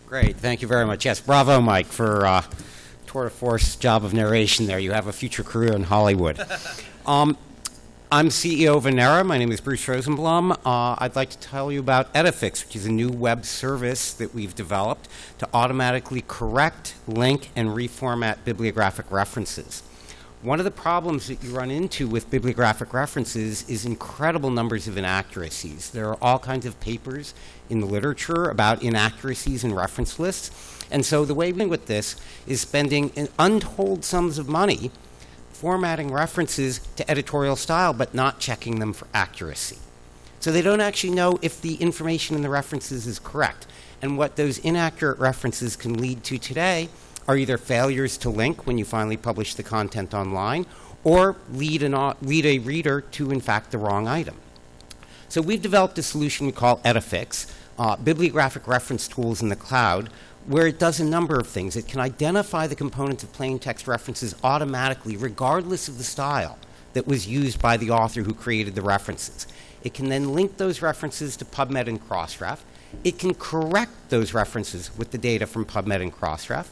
Great, thank you very much. Yes, bravo, Mike, for tour de force job of narration there. You have a future career in Hollywood. I'm CEO of Enera. My name is Bruce Rosenblum. I'd like to tell you about EttaFix, which is a new web service that we've developed to automatically correct, link, and reformat bibliographic references. One of the problems that you run into with bibliographic references is incredible numbers of inaccuracies. There are all kinds of papers in the literature about inaccuracies in reference lists. And so the way we deal with this is spending untold sums of money formatting references to editorial style, but not checking them for accuracy. So they don't actually know if the information in the references is correct. And what those inaccurate references can lead to today are either failures to link when you finally publish the content online, or lead a reader to, in fact, the wrong item. So we've developed a solution we call EttaFix, bibliographic reference tools in the cloud, where it does a number of things. It can identify the components of plain text references automatically, regardless of the style that was used by the author who created the references. It can then link those references to PubMed and Crossref. It can correct those references with the data from PubMed and Crossref.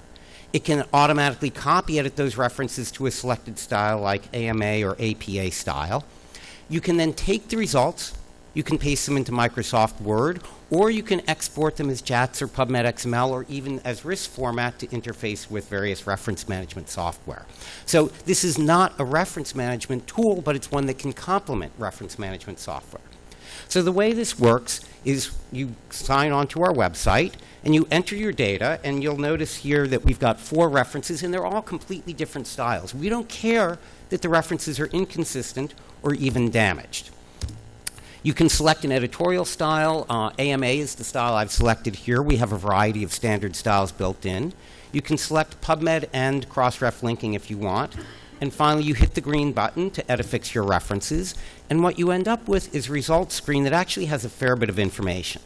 It can automatically copy edit those references to a selected style like AMA or APA style. You can then take the results, you can paste them into Microsoft Word, or you can export them as JATS or PubMed XML, or even as RIS format to interface with various reference management software. So this is not a reference management tool, but it's one that can complement reference management software. So the way this works is you sign on to our website and you enter your data, and you'll notice here that we've got 4 references, and they're all completely different styles. We don't care that the references are inconsistent or even damaged. You can select an editorial style. AMA is the style I've selected here. We have a variety of standard styles built in. You can select PubMed and Crossref linking if you want. And finally, you hit the green button to EttaFix your references. And what you end up with is a results screen that actually has a fair bit of information.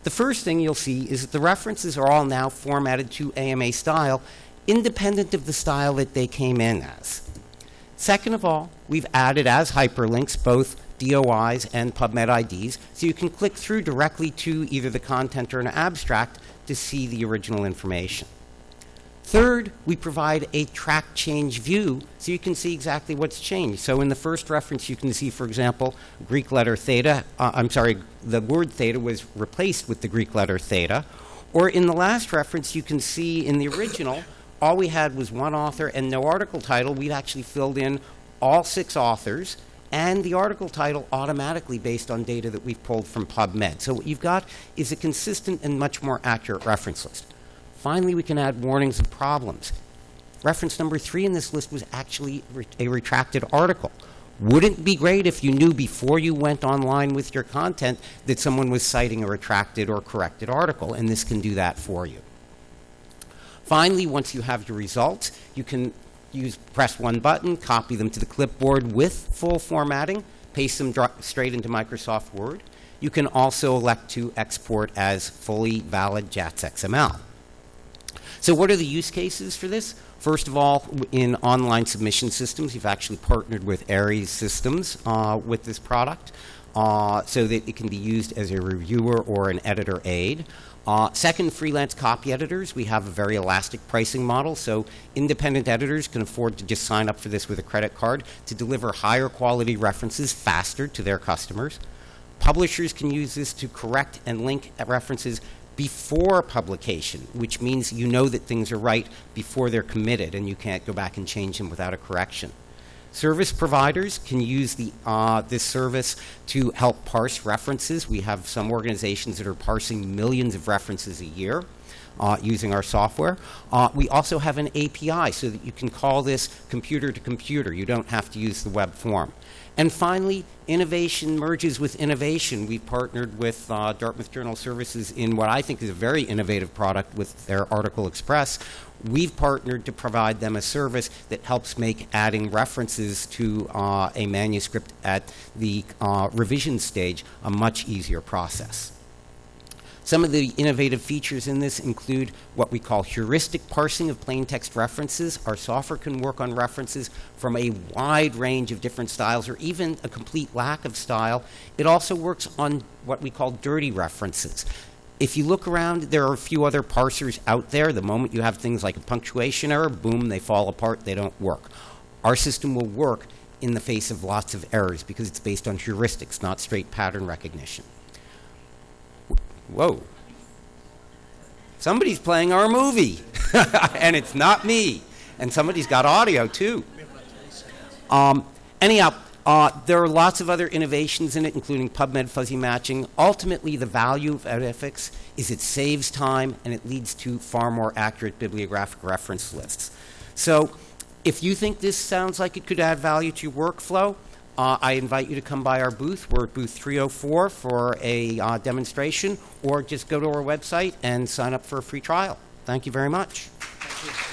The first thing you'll see is that the references are all now formatted to AMA style, independent of the style that they came in as. Second of all, we've added as hyperlinks both DOIs and PubMed IDs, so you can click through directly to either the content or an abstract to see the original information. Third, we provide a track change view so you can see exactly what's changed. So in the first reference, you can see, for example, Greek letter theta. The word theta was replaced with the Greek letter theta. Or in the last reference, you can see in the original, all we had was one author and no article title. We've actually filled in all 6 authors and the article title automatically based on data that we've pulled from PubMed. So what you've got is a consistent and much more accurate reference list. Finally, we can add warnings of problems. Reference number 3 in this list was actually a retracted article. Wouldn't it be great if you knew before you went online with your content that someone was citing a retracted or corrected article, and this can do that for you. Finally, once you have your results, you can press one button, copy them to the clipboard with full formatting, paste them straight into Microsoft Word. You can also elect to export as fully valid JATS XML. So what are the use cases for this? First of all, in online submission systems, you've actually partnered with Aries Systems with this product so that it can be used as a reviewer or an editor aid. Second, freelance copy editors. We have a very elastic pricing model, so independent editors can afford to just sign up for this with a credit card to deliver higher quality references faster to their customers. Publishers can use this to correct and link references before publication, which means you know that things are right before they're committed and you can't go back and change them without a correction. Service providers can use this service to help parse references. We have some organizations that are parsing millions of references a year using our software. We also have an API so that you can call this computer to computer. You don't have to use the web form. And finally, innovation merges with innovation. We've partnered with Dartmouth Journal Services in what I think is a very innovative product with their Article Express. We've partnered to provide them a service that helps make adding references to a manuscript at the revision stage a much easier process. Some of the innovative features in this include what we call heuristic parsing of plain text references. Our software can work on references from a wide range of different styles or even a complete lack of style. It also works on what we call dirty references. If you look around, there are a few other parsers out there. The moment you have things like a punctuation error, boom, they fall apart, they don't work. Our system will work in the face of lots of errors because it's based on heuristics, not straight pattern recognition. Whoa. Somebody's playing our movie, and it's not me. And somebody's got audio, too. Anyhow, there are lots of other innovations in it, including PubMed fuzzy matching. Ultimately, the value of EttaFix is it saves time and it leads to far more accurate bibliographic reference lists. So if you think this sounds like it could add value to your workflow, I invite you to come by our booth. We're at booth 304 for a demonstration, or just go to our website and sign up for a free trial. Thank you very much. Thank you.